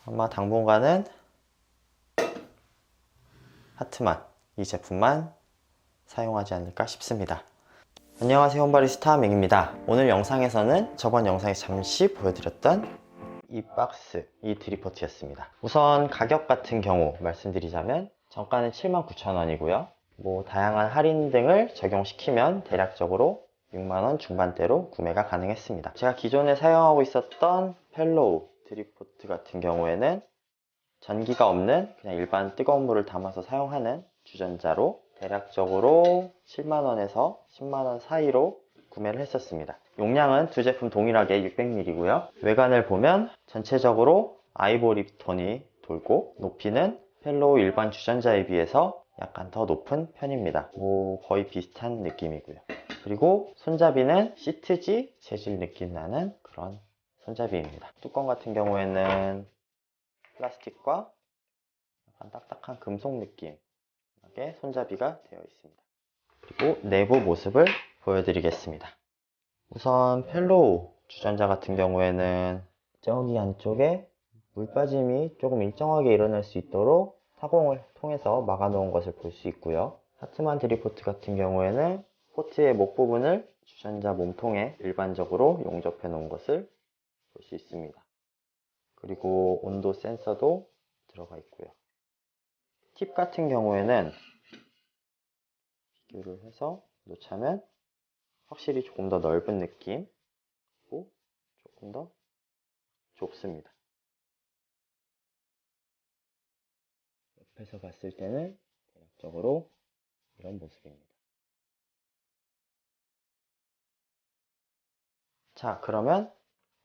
아마 당분간은 하트만, 이 제품만 사용하지 않을까 싶습니다. 안녕하세요, 홈바리스타 맥입니다. 오늘 영상에서는 저번 영상에서 잠시 보여드렸던 이 박스, 이 드리포트였습니다. 우선 가격 같은 경우 말씀드리자면 정가는 79,000원이고요. 다양한 할인 등을 적용시키면 대략적으로 6만원 중반대로 구매가 가능했습니다. 제가 기존에 사용하고 있었던 펠로우 드리포트 같은 경우에는 전기가 없는 그냥 일반 뜨거운 물을 담아서 사용하는 주전자로 대략적으로 7만원에서 10만원 사이로 구매를 했었습니다. 용량은 두 제품 동일하게 600ml고요. 외관을 보면 전체적으로 아이보리 톤이 돌고 높이는 펠로우 일반 주전자에 비해서 약간 더 높은 편입니다. 거의 비슷한 느낌이고요. 그리고 손잡이는 시트지 재질 느낌 나는 그런 손잡이입니다. 뚜껑 같은 경우에는 플라스틱과 약간 딱딱한 금속 느낌의 손잡이가 되어 있습니다. 그리고 내부 모습을 보여드리겠습니다. 우선 펠로우 주전자 같은 경우에는 저기 안쪽에 물 빠짐이 조금 일정하게 일어날 수 있도록 타공을 통해서 막아 놓은 것을 볼 수 있고요. 하트만 드리포트 같은 경우에는 포트의 목 부분을 주전자 몸통에 일반적으로 용접해 놓은 것을 볼 수 있습니다. 그리고 온도 센서도 들어가 있고요. 팁 같은 경우에는 비교를 해서 놓자면 확실히 조금 더 넓은 느낌이고 조금 더 좁습니다. 옆에서 봤을 때는 대략적으로 이런 모습입니다. 자, 그러면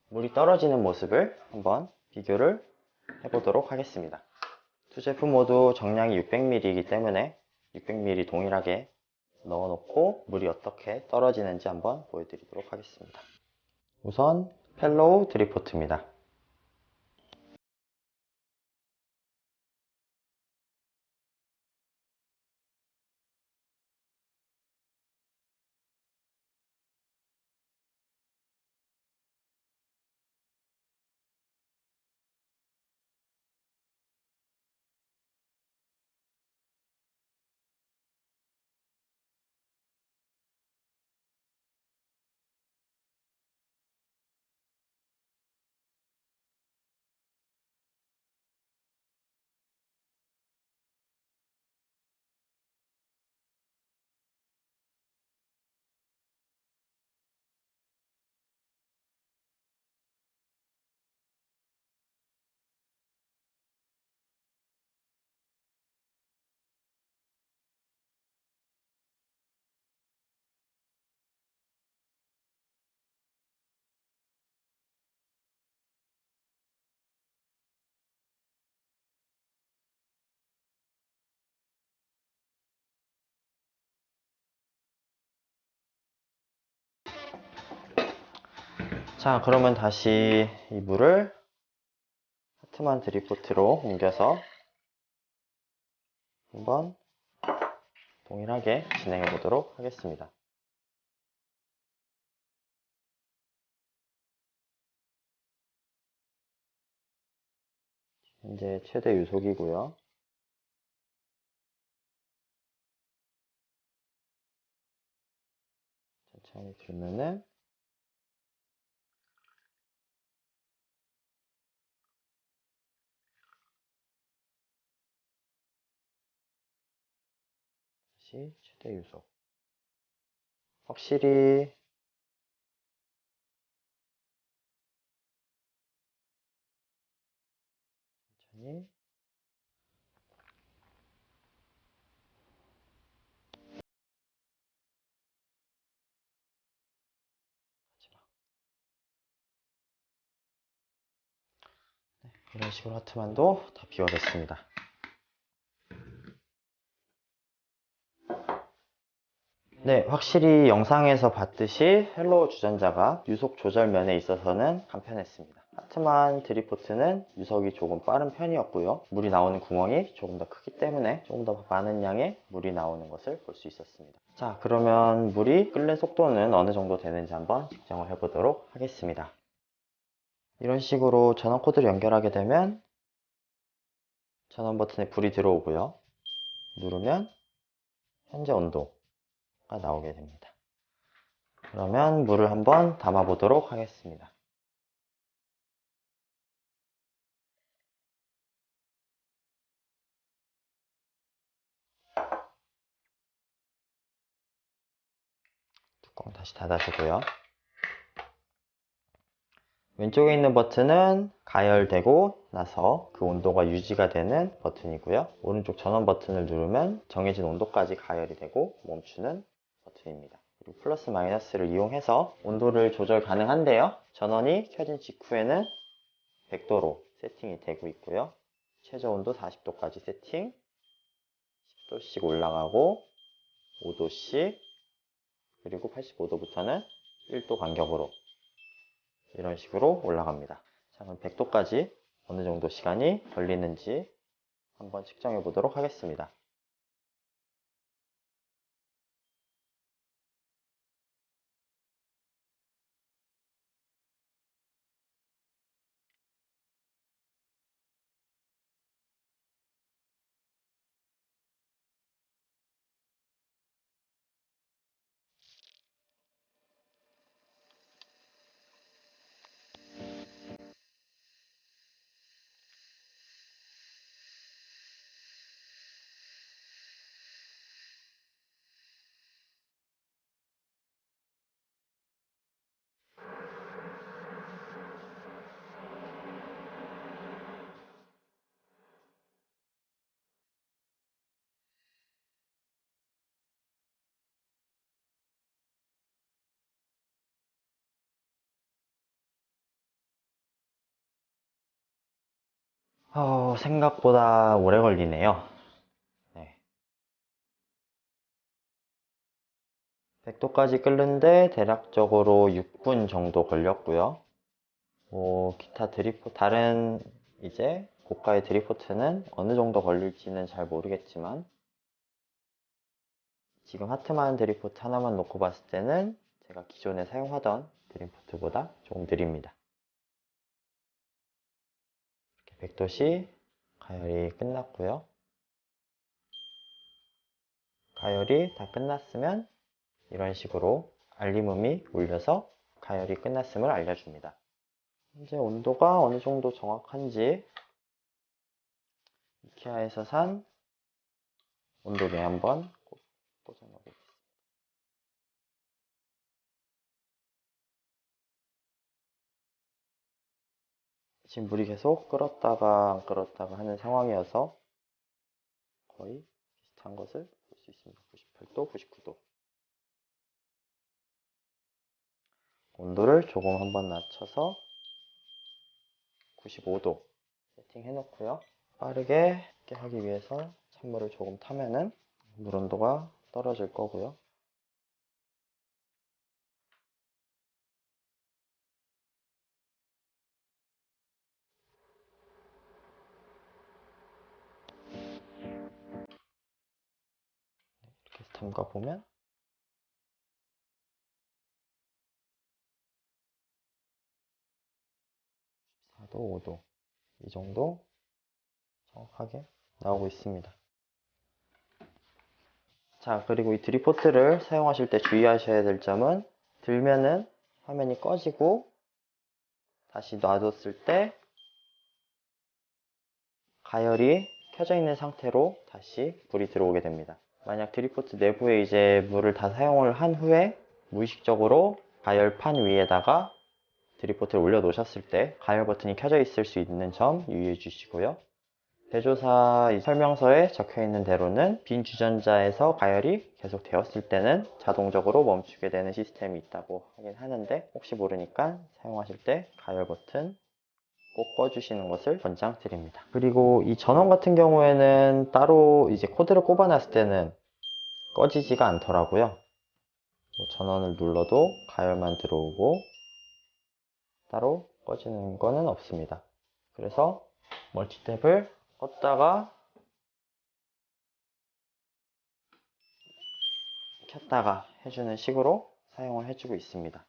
물이 떨어지는 모습을 한번 비교를 해보도록 하겠습니다. 두 제품 모두 정량이 600ml이기 때문에 600ml 동일하게 넣어놓고 물이 어떻게 떨어지는지 한번 보여드리도록 하겠습니다. 우선 펠로우 드리포트입니다. 자, 그러면 다시 이 물을 하트만 드리포트로 옮겨서 한번 동일하게 진행해 보도록 하겠습니다. 현재 최대 유속이고요. 천천히 들면은 다시 최대 유속. 확실히 천천히 이런 식으로 하트만도 다 비워졌습니다. 네, 확실히 영상에서 봤듯이 펠로우 주전자가 유속 조절 면에 있어서는 간편했습니다. 하트만 드리포트는 유속이 조금 빠른 편이었고요. 물이 나오는 구멍이 조금 더 크기 때문에 조금 더 많은 양의 물이 나오는 것을 볼 수 있었습니다. 자, 그러면 물이 끓는 속도는 어느 정도 되는지 한번 측정을 해보도록 하겠습니다. 이런 식으로 전원 코드를 연결하게 되면 전원 버튼에 불이 들어오고요. 누르면 현재 온도가 나오게 됩니다. 그러면 물을 한번 담아 보도록 하겠습니다. 뚜껑 다시 닫아주고요. 왼쪽에 있는 버튼은 가열되고 나서 그 온도가 유지가 되는 버튼이고요. 오른쪽 전원 버튼을 누르면 정해진 온도까지 가열이 되고 멈추는 버튼입니다. 그리고 플러스 마이너스를 이용해서 온도를 조절 가능한데요. 전원이 켜진 직후에는 100도로 세팅이 되고 있고요. 최저 온도 40도까지 세팅, 10도씩 올라가고 5도씩, 그리고 85도부터는 1도 간격으로 이런 식으로 올라갑니다. 자, 그럼 100도까지 어느 정도 시간이 걸리는지 한번 측정해 보도록 하겠습니다. 생각보다 오래 걸리네요. 네. 100도까지 끓는데 대략적으로 6분 정도 걸렸고요. 기타 다른 이제 고가의 드리포트는 어느 정도 걸릴지는 잘 모르겠지만 지금 하트만 드리포트 하나만 놓고 봤을 때는 제가 기존에 사용하던 드리포트보다 조금 느립니다. 100도씨 가열이 끝났고요. 가열이 다 끝났으면 이런 식으로 알림음이 울려서 가열이 끝났음을 알려줍니다. 현재 온도가 어느 정도 정확한지 이케아에서 산 온도계 한번 꽂아놓고 지금 물이 계속 끓었다가 안 끓었다가 하는 상황이어서 거의 비슷한 것을 볼 수 있습니다. 98도, 99도. 온도를 조금 한번 낮춰서 95도 세팅해 놓고요. 빠르게 하기 위해서 찬물을 조금 타면은 물 온도가 떨어질 거고요. 이렇게 해서 담가 보면 4도, 5도 이 정도 정확하게 나오고 있습니다. 자, 그리고 이 드리포트를 사용하실 때 주의하셔야 될 점은 들면은 화면이 꺼지고 다시 놔뒀을 때 가열이 켜져 있는 상태로 다시 불이 들어오게 됩니다. 만약 드리포트 내부에 이제 물을 다 사용을 한 후에 무의식적으로 가열판 위에다가 드리포트를 올려 놓으셨을 때 가열 버튼이 켜져 있을 수 있는 점 유의해 주시고요. 제조사 설명서에 적혀 있는 대로는 빈 주전자에서 가열이 계속 되었을 때는 자동적으로 멈추게 되는 시스템이 있다고 하긴 하는데 혹시 모르니까 사용하실 때 가열 버튼 꼭 꺼주시는 것을 권장드립니다. 그리고 이 전원 같은 경우에는 따로 이제 코드를 꼽아놨을 때는 꺼지지가 않더라고요. 전원을 눌러도 가열만 들어오고 따로 꺼지는 거는 없습니다. 그래서 멀티탭을 껐다가 켰다가 해주는 식으로 사용을 해주고 있습니다.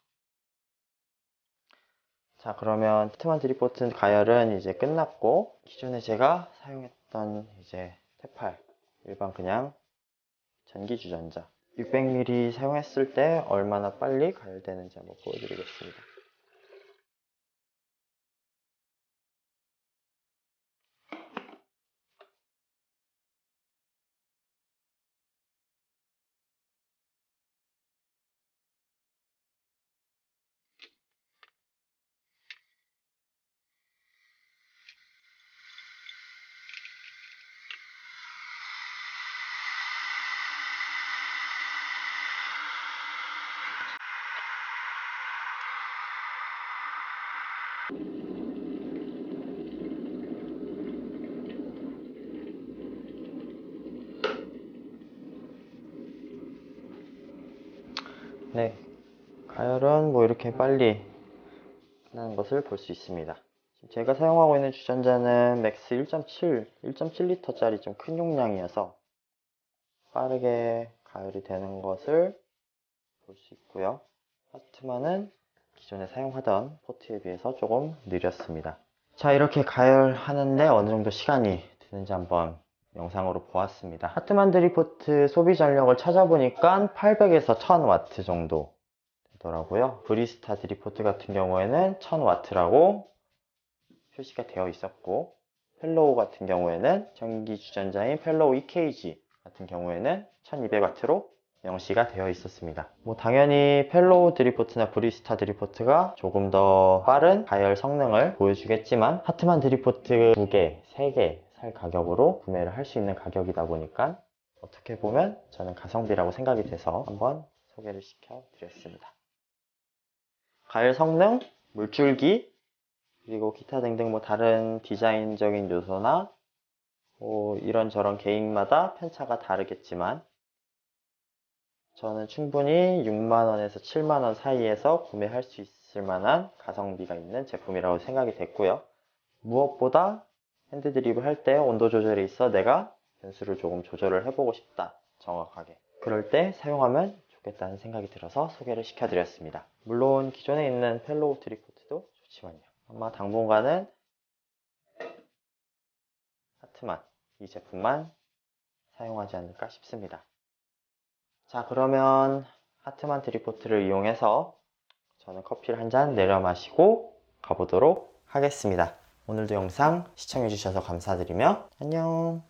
자, 그러면 히트만 드리포트 가열은 이제 끝났고, 기존에 제가 사용했던 이제 테팔 일반 그냥 전기 주전자 600ml 사용했을 때 얼마나 빨리 가열되는지 한번 보여드리겠습니다. 네, 가열은 뭐 이렇게 빨리 끝나는 것을 볼 수 있습니다. 지금 제가 사용하고 있는 주전자는 맥스 1.7L짜리 좀 큰 용량이어서 빠르게 가열이 되는 것을 볼 수 있고요. 하트만은 기존에 사용하던 포트에 비해서 조금 느렸습니다. 자, 이렇게 가열하는데 어느 정도 시간이 드는지 한번 영상으로 보았습니다. 하트만 드리포트 소비 전력을 찾아보니까 800에서 1000W 정도 되더라고요. 브리스타 드리포트 같은 경우에는 1000W라고 표시가 되어 있었고, 펠로우 같은 경우에는 전기 주전자인 펠로우 EKG 같은 경우에는 1200W로 명시가 되어 있었습니다. 뭐 당연히 펠로우 드리포트나 브리스타 드리포트가 조금 더 빠른 가열 성능을 보여주겠지만, 하트만 드리포트 2개, 3개 살 가격으로 구매를 할 수 있는 가격이다 보니까 어떻게 보면 저는 가성비라고 생각이 돼서 한번 소개를 시켜 드렸습니다. 가열 성능, 물줄기, 그리고 기타 등등 뭐 다른 디자인적인 요소나 뭐 이런저런 개인마다 편차가 다르겠지만, 저는 충분히 6만원에서 7만원 사이에서 구매할 수 있을 만한 가성비가 있는 제품이라고 생각이 됐고요. 무엇보다 핸드 드립을 할 때 온도 조절에 있어 내가 변수를 조금 조절을 해보고 싶다, 정확하게. 그럴 때 사용하면 좋겠다는 생각이 들어서 소개를 시켜드렸습니다. 물론 기존에 있는 펠로우 드리포트도 좋지만요. 아마 당분간은 하트만 이 제품만 사용하지 않을까 싶습니다. 자, 그러면 하트만 드리포트를 이용해서 저는 커피를 한 잔 내려 마시고 가보도록 하겠습니다. 오늘도 영상 시청해주셔서 감사드리며 안녕.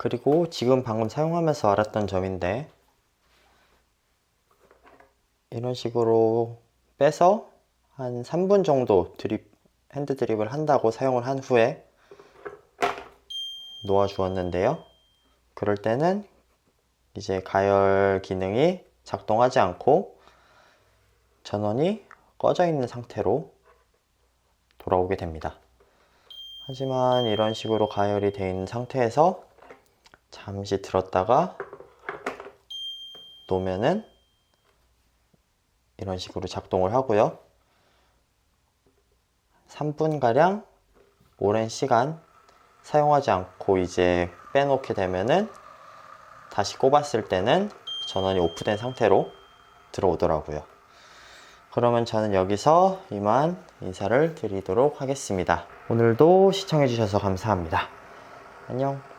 그리고 지금 방금 사용하면서 알았던 점인데, 이런 식으로 빼서 한 3분 정도 핸드 드립을 한다고 사용을 한 후에 놓아 주었는데요. 그럴 때는 이제 가열 기능이 작동하지 않고 전원이 꺼져 있는 상태로 돌아오게 됩니다. 하지만 이런 식으로 가열이 되어 있는 상태에서 잠시 들었다가 놓으면은 이런 식으로 작동을 하고요. 3분가량 오랜 시간 사용하지 않고 이제 빼놓게 되면은 다시 꼽았을 때는 전원이 오프된 상태로 들어오더라고요. 그러면 저는 여기서 이만 인사를 드리도록 하겠습니다. 오늘도 시청해주셔서 감사합니다. 안녕.